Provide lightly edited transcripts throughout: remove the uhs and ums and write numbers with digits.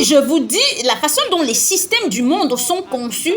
Je vous dis, la façon dont les systèmes du monde sont conçus,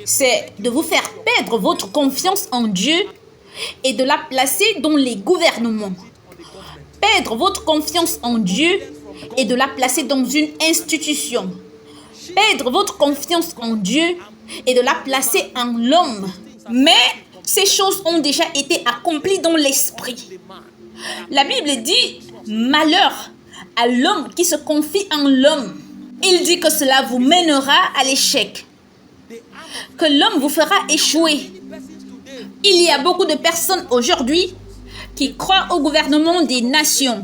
c'est de vous faire perdre votre confiance en Dieu et de la placer dans les gouvernements. Perdre votre confiance en Dieu et de la placer dans une institution. Perdre votre confiance en Dieu et de la placer en l'homme. Mais ces choses ont déjà été accomplies dans l'esprit. La Bible dit « Malheur à l'homme qui se confie en l'homme ». Il dit que cela vous mènera à l'échec, que l'homme vous fera échouer. Il y a beaucoup de personnes aujourd'hui qui croient au gouvernement des nations,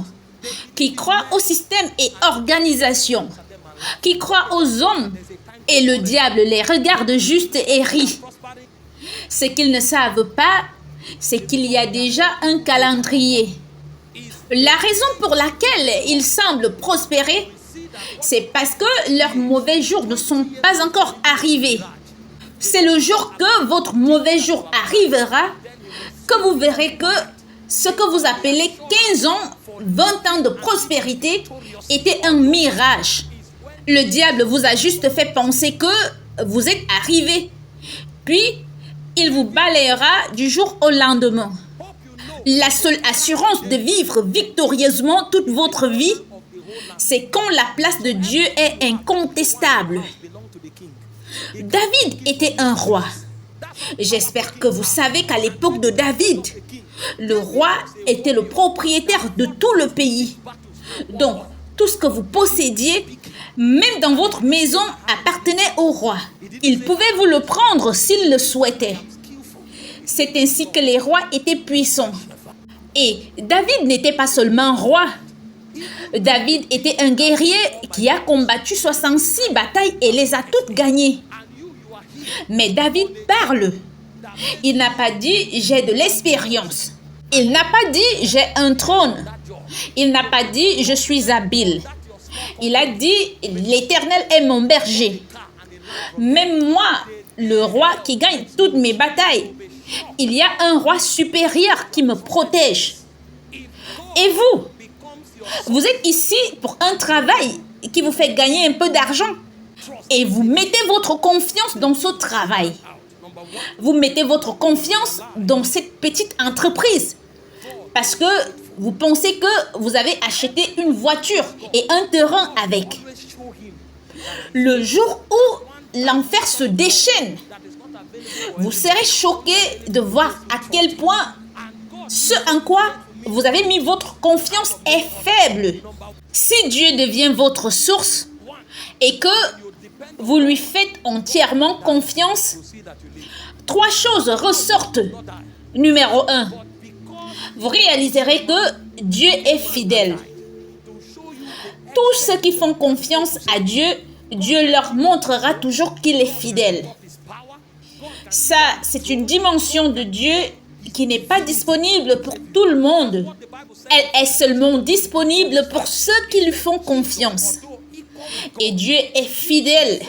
qui croient au système et organisation, qui croient aux hommes, et le diable les regarde juste et rit. Ce qu'ils ne savent pas, c'est qu'il y a déjà un calendrier. La raison pour laquelle ils semblent prospérer, c'est parce que leurs mauvais jours ne sont pas encore arrivés. C'est le jour que votre mauvais jour arrivera que vous verrez que ce que vous appelez 15 ans, 20 ans de prospérité était un mirage. Le diable vous a juste fait penser que vous êtes arrivé. Puis, il vous balayera du jour au lendemain. La seule assurance de vivre victorieusement toute votre vie, c'est quand la place de Dieu est incontestable. David était un roi. J'espère que vous savez qu'à l'époque de David, le roi était le propriétaire de tout le pays. Donc, tout ce que vous possédiez, même dans votre maison, appartenait au roi. Il pouvait vous le prendre s'il le souhaitait. C'est ainsi que les rois étaient puissants. Et David n'était pas seulement roi. David était un guerrier qui a combattu 66 batailles et les a toutes gagnées. Mais David parle. Il n'a pas dit « j'ai de l'expérience ». Il n'a pas dit « j'ai un trône ». Il n'a pas dit « je suis habile ». Il a dit « l'Éternel est mon berger ». Même moi, le roi qui gagne toutes mes batailles, il y a un roi supérieur qui me protège. Et vous? Vous êtes ici pour un travail qui vous fait gagner un peu d'argent. Et vous mettez votre confiance dans ce travail. Vous mettez votre confiance dans cette petite entreprise. Parce que vous pensez que vous avez acheté une voiture et un terrain avec. Le jour où l'enfer se déchaîne, vous serez choqué de voir à quel point ce en quoi vous avez mis votre confiance est faible. Si Dieu devient votre source et que vous lui faites entièrement confiance, 3 choses ressortent. Numéro 1, vous réaliserez que Dieu est fidèle. Tous ceux qui font confiance à Dieu, Dieu leur montrera toujours qu'il est fidèle. Ça, c'est une dimension de Dieu qui n'est pas disponible pour tout le monde. Elle est seulement disponible pour ceux qui lui font confiance. Et Dieu est fidèle.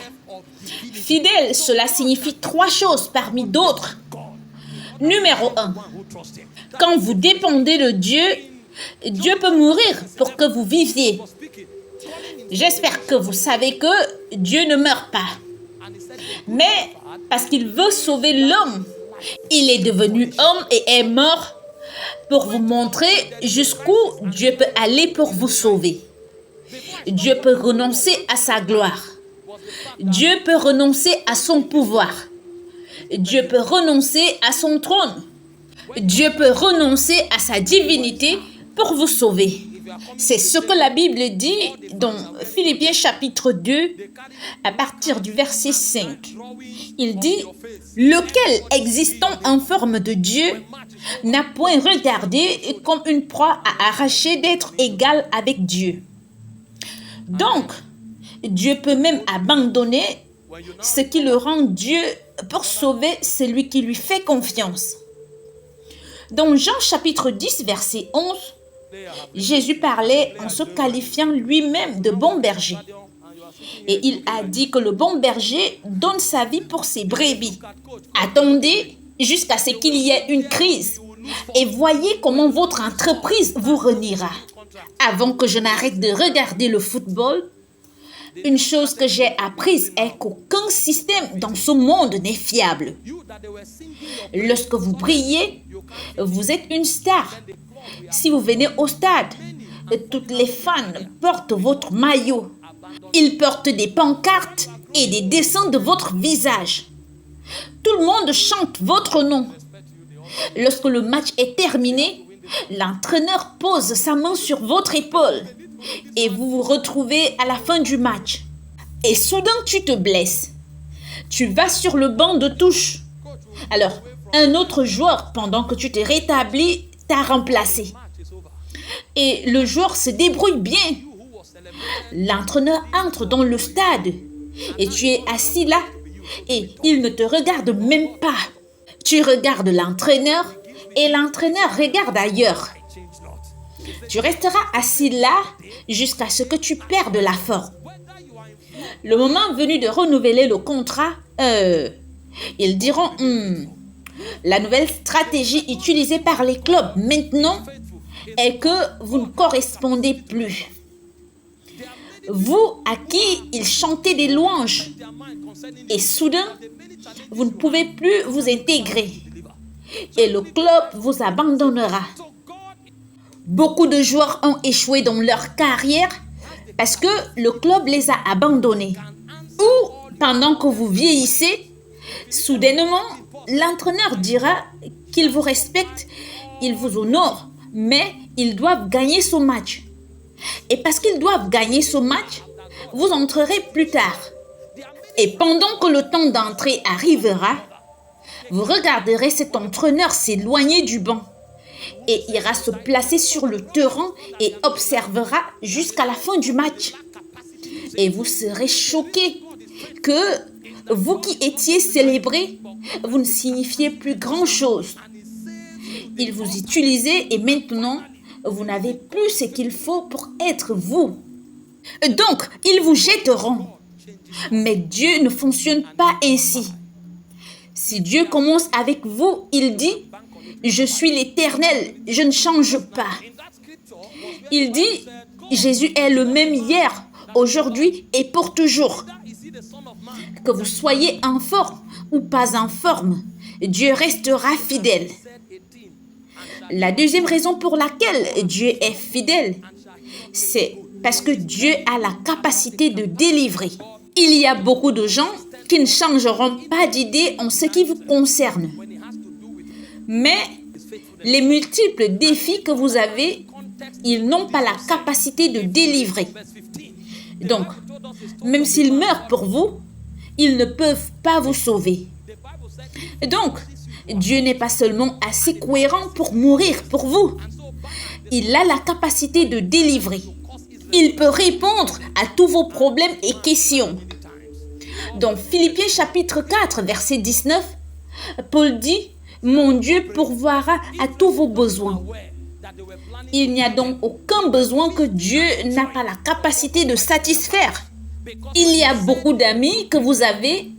Fidèle, cela signifie 3 choses parmi d'autres. Numéro 1, quand vous dépendez de Dieu, Dieu peut mourir pour que vous viviez. J'espère que vous savez que Dieu ne meurt pas. Mais parce qu'il veut sauver l'homme, il est devenu homme et est mort pour vous montrer jusqu'où Dieu peut aller pour vous sauver. Dieu peut renoncer à sa gloire. Dieu peut renoncer à son pouvoir. Dieu peut renoncer à son trône. Dieu peut renoncer à sa divinité pour vous sauver. C'est ce que la Bible dit dans Philippiens chapitre 2, à partir du verset 5. Il dit « Lequel, existant en forme de Dieu, n'a point regardé comme une proie à arracher d'être égal avec Dieu. » Donc, Dieu peut même abandonner ce qui le rend Dieu pour sauver celui qui lui fait confiance. Dans Jean chapitre 10, verset 11, Jésus parlait en se qualifiant lui-même de bon berger. Et il a dit que le bon berger donne sa vie pour ses brebis. Attendez jusqu'à ce qu'il y ait une crise et voyez comment votre entreprise vous reniera. Avant que je n'arrête de regarder le football, Une chose que j'ai apprise est qu'aucun système dans ce monde n'est fiable. Lorsque vous brillez, vous êtes une star. Si vous venez au stade, toutes les fans portent votre maillot. Ils portent des pancartes et des dessins de votre visage. Tout le monde chante votre nom. Lorsque le match est terminé, l'entraîneur pose sa main sur votre épaule et vous vous retrouvez à la fin du match. Et soudain, tu te blesses. Tu vas sur le banc de touche. Alors, un autre joueur, pendant que tu t'es rétabli, t'a remplacé. Et le joueur se débrouille bien. L'entraîneur entre dans le stade et tu es assis là et il ne te regarde même pas. Tu regardes l'entraîneur et l'entraîneur regarde ailleurs. Tu resteras assis là jusqu'à ce que tu perdes la forme. Le moment venu de renouveler le contrat, ils diront la nouvelle stratégie utilisée par les clubs maintenant est que vous ne correspondez plus. Vous à qui ils chantaient des louanges et soudain, vous ne pouvez plus vous intégrer et le club vous abandonnera. Beaucoup de joueurs ont échoué dans leur carrière parce que le club les a abandonnés. Ou pendant que vous vieillissez, soudainement, l'entraîneur dira qu'il vous respecte, il vous honore, mais ils doivent gagner ce match. Et parce qu'ils doivent gagner ce match, vous entrerez plus tard. Et pendant que le temps d'entrée arrivera, vous regarderez cet entraîneur s'éloigner du banc et ira se placer sur le terrain et observera jusqu'à la fin du match. Et vous serez choqués que vous qui étiez célébrés, vous ne signifiez plus grand-chose. Il vous utilisait et maintenant, vous n'avez plus ce qu'il faut pour être vous. Donc, ils vous jetteront. Mais Dieu ne fonctionne pas ainsi. Si Dieu commence avec vous, il dit « Je suis l'Éternel, je ne change pas ». Il dit « Jésus est le même hier, aujourd'hui et pour toujours ». Que vous soyez en forme ou pas en forme, Dieu restera fidèle. La deuxième raison pour laquelle Dieu est fidèle, c'est parce que Dieu a la capacité de délivrer. Il y a beaucoup de gens qui ne changeront pas d'idée en ce qui vous concerne. Mais les multiples défis que vous avez, ils n'ont pas la capacité de délivrer. Donc, même s'ils meurent pour vous, ils ne peuvent pas vous sauver. Donc, Dieu n'est pas seulement assez cohérent pour mourir pour vous. Il a la capacité de délivrer. Il peut répondre à tous vos problèmes et questions. Dans Philippiens chapitre 4, verset 19, Paul dit « Mon Dieu pourvoira à tous vos besoins ». Il n'y a donc aucun besoin que Dieu n'a pas la capacité de satisfaire. Il y a beaucoup d'amis que vous avez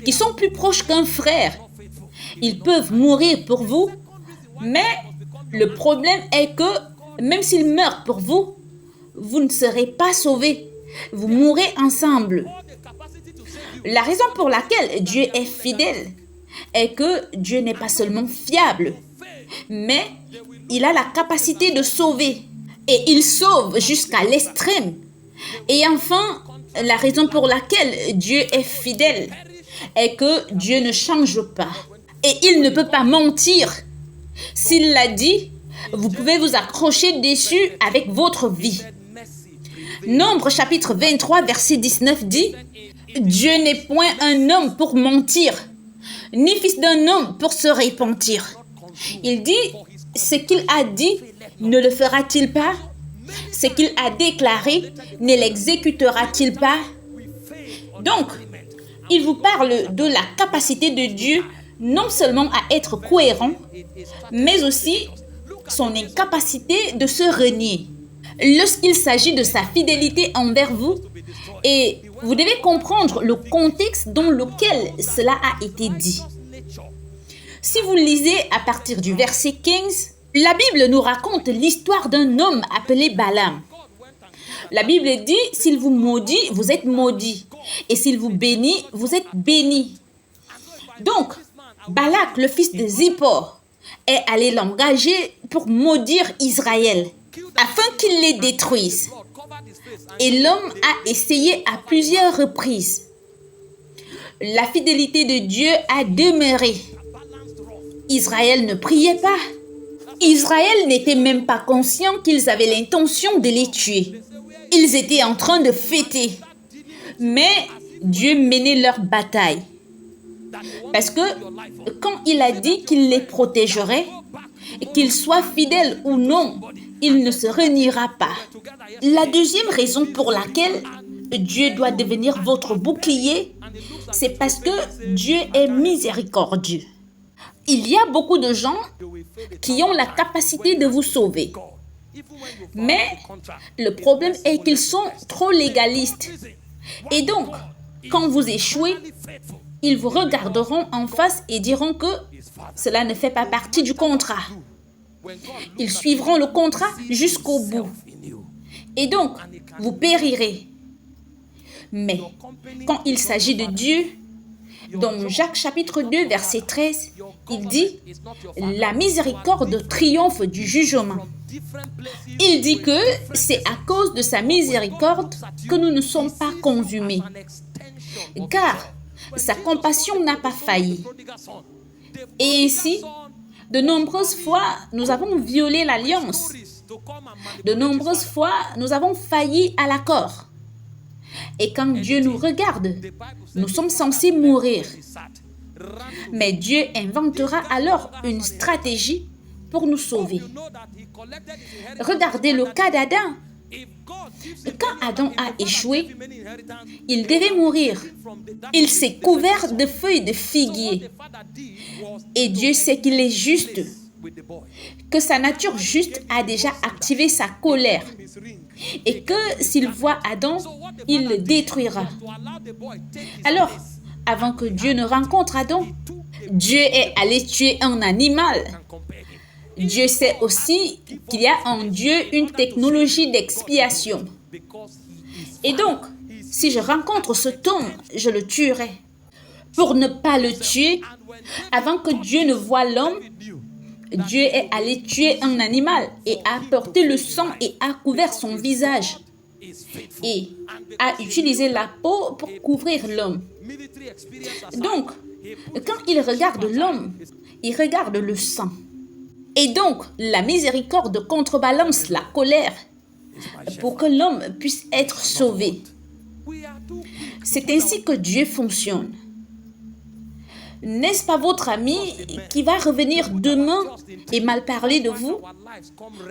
qui sont plus proches qu'un frère. Ils peuvent mourir pour vous, mais le problème est que même s'ils meurent pour vous, vous ne serez pas sauvés. Vous mourrez ensemble. La raison pour laquelle Dieu est fidèle est que Dieu n'est pas seulement fiable, mais il a la capacité de sauver. Et il sauve jusqu'à l'extrême. Et enfin, la raison pour laquelle Dieu est fidèle est que Dieu ne change pas. Et il ne peut pas mentir. S'il l'a dit, vous pouvez vous accrocher dessus avec votre vie. Nombre chapitre 23, verset 19 dit « Dieu n'est point un homme pour mentir, ni fils d'un homme pour se repentir. » Il dit « Ce qu'il a dit, ne le fera-t-il pas? Ce qu'il a déclaré, ne l'exécutera-t-il pas? » Donc, il vous parle de la capacité de Dieu non seulement à être cohérent, mais aussi son incapacité de se renier. Lorsqu'il s'agit de sa fidélité envers vous, et vous devez comprendre le contexte dans lequel cela a été dit. Si vous lisez à partir du verset 15, la Bible nous raconte l'histoire d'un homme appelé Balaam. La Bible dit, s'il vous maudit, vous êtes maudit. Et s'il vous bénit, vous êtes béni. Donc, Balak, le fils de Zippor, est allé l'engager pour maudire Israël, afin qu'il les détruise. Et l'homme a essayé à plusieurs reprises. La fidélité de Dieu a demeuré. Israël ne priait pas. Israël n'était même pas conscient qu'ils avaient l'intention de les tuer. Ils étaient en train de fêter. Mais Dieu menait leur bataille. Parce que quand il a dit qu'il les protégerait, qu'ils soient fidèles ou non, il ne se reniera pas. La deuxième raison pour laquelle Dieu doit devenir votre bouclier, c'est parce que Dieu est miséricordieux. Il y a beaucoup de gens qui ont la capacité de vous sauver. Mais le problème est qu'ils sont trop légalistes. Et donc, quand vous échouez, ils vous regarderont en face et diront que cela ne fait pas partie du contrat. Ils suivront le contrat jusqu'au bout. Et donc, vous périrez. Mais quand il s'agit de Dieu, dans Jacques chapitre 2, verset 13, il dit « La miséricorde triomphe du jugement ». Il dit que c'est à cause de sa miséricorde que nous ne sommes pas consumés. Car sa compassion n'a pas failli. Et ainsi, de nombreuses fois, nous avons violé l'alliance. De nombreuses fois, nous avons failli à l'accord. Et quand Dieu nous regarde, nous sommes censés mourir. Mais Dieu inventera alors une stratégie pour nous sauver. Regardez le cas d'Adam. Quand Adam a échoué, il devait mourir. Il s'est couvert de feuilles de figuier. Et Dieu sait qu'il est juste, que sa nature juste a déjà activé sa colère. Et que s'il voit Adam, il le détruira. Alors, avant que Dieu ne rencontre Adam, Dieu est allé tuer un animal. Dieu sait aussi qu'il y a en Dieu une technologie d'expiation. Et donc, si je rencontre cet homme, je le tuerai. Pour ne pas le tuer, avant que Dieu ne voie l'homme, Dieu est allé tuer un animal et a porté le sang et a couvert son visage. Et a utilisé la peau pour couvrir l'homme. Donc, quand il regarde l'homme, il regarde le sang. Et donc, la miséricorde contrebalance la colère pour que l'homme puisse être sauvé. C'est ainsi que Dieu fonctionne. N'est-ce pas votre ami qui va revenir demain et mal parler de vous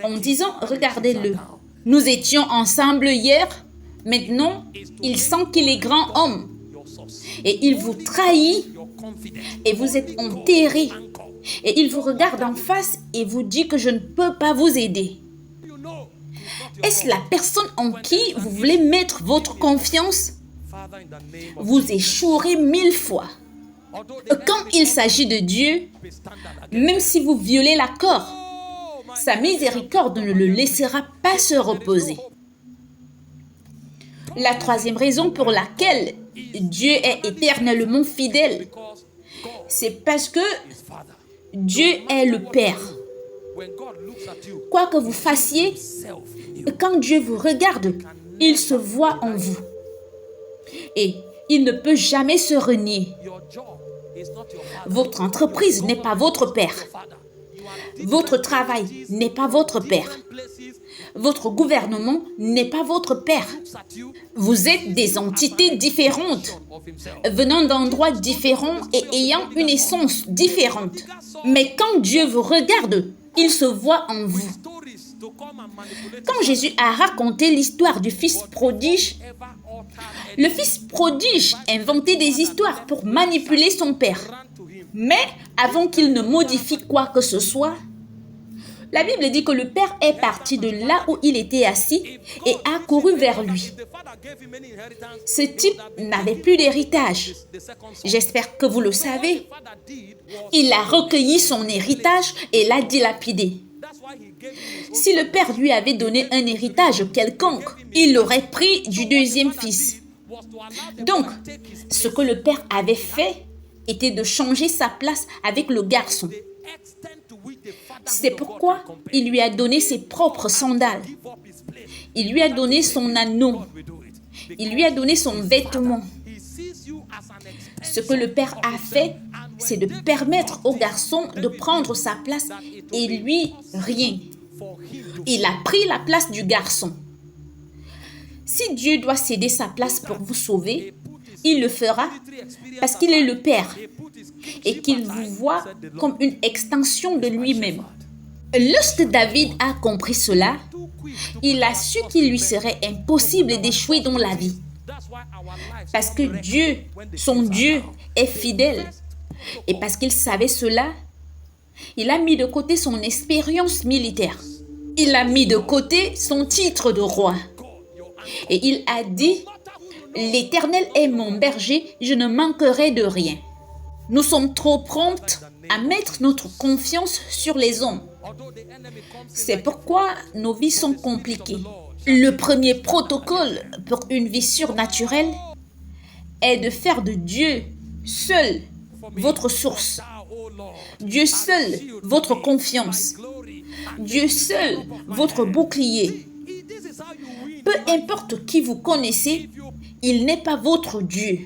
en disant « Regardez-le, nous étions ensemble hier, maintenant il sent qu'il est grand homme et il vous trahit et vous êtes enterré et il vous regarde en face et vous dit que je ne peux pas vous aider ». Est-ce la personne en qui vous voulez mettre votre confiance? Vous échouerez 1000 fois. Quand il s'agit de Dieu, même si vous violez l'accord, sa miséricorde ne le laissera pas se reposer. La troisième raison pour laquelle Dieu est éternellement fidèle, c'est parce que Dieu est le Père. Quoi que vous fassiez, quand Dieu vous regarde, il se voit en vous. Et il ne peut jamais se renier. Votre entreprise n'est pas votre père. Votre travail n'est pas votre père. Votre gouvernement n'est pas votre père. Vous êtes des entités différentes, venant d'endroits différents et ayant une essence différente. Mais quand Dieu vous regarde, il se voit en vous. Quand Jésus a raconté l'histoire du fils prodige, le fils prodige inventait des histoires pour manipuler son père. Mais avant qu'il ne modifie quoi que ce soit, la Bible dit que le père est parti de là où il était assis et a couru vers lui. Ce type n'avait plus d'héritage. J'espère que vous le savez. Il a recueilli son héritage et l'a dilapidé. Si le père lui avait donné un héritage quelconque, il l'aurait pris du deuxième fils. Donc, ce que le père avait fait était de changer sa place avec le garçon. C'est pourquoi il lui a donné ses propres sandales. Il lui a donné son anneau. Il lui a donné son vêtement. Ce que le père a fait, c'est de permettre au garçon de prendre sa place et lui, rien. Il a pris la place du garçon. Si Dieu doit céder sa place pour vous sauver, il le fera parce qu'il est le Père et qu'il vous voit comme une extension de lui-même. Lorsque David a compris cela, il a su qu'il lui serait impossible d'échouer dans la vie. Parce que Dieu, son Dieu, est fidèle. Et parce qu'il savait cela, il a mis de côté son expérience militaire. Il a mis de côté son titre de roi. Et il a dit, « L'Éternel est mon berger, je ne manquerai de rien. » Nous sommes trop promptes à mettre notre confiance sur les hommes. C'est pourquoi nos vies sont compliquées. Le premier protocole pour une vie surnaturelle est de faire de Dieu seul votre source. Dieu seul votre confiance. Dieu seul votre bouclier. Peu importe qui vous connaissez, il n'est pas votre Dieu.